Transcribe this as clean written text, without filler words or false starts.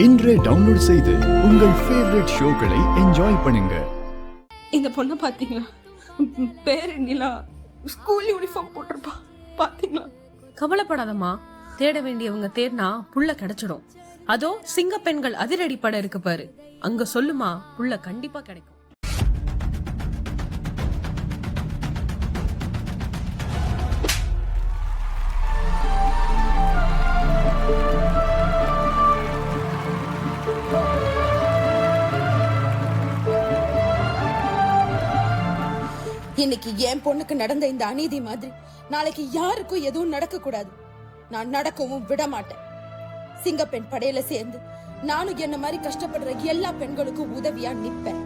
இன்றே டவுன்லோட் செய்து உங்கள் ஃபேவரட் ஷோக்களை என்ஜாய் பண்ணுங்க. இந்த பொண்ணை பாத்தீங்களா? பேரு நிலா. School uniform போட்டிருப்பா. பாத்தீங்களா? கவலைப்படாதம்மா, தேட வேண்டியவங்க தேடினா புள்ள கிடைச்சிடும். அதோ சிங்க பெண்கள் அதிரடி படம் இருக்கு பாரு, அங்க சொல்லுமா, புள்ள கண்டிப்பா கிடைக்கும். இன்னைக்கு என் பொண்ணுக்கு நடந்த இந்த அநீதி மாதிரி நாளைக்கு யாருக்கும் எதுவும் நடக்க கூடாது. நான் நடக்கவும் விட மாட்டேன். சிங்கப்பெண் படையில சேர்ந்து நானும் என்ன மாதிரி கஷ்டப்படுற எல்லா பெண்களுக்கும் உதவியா நிப்பேன்.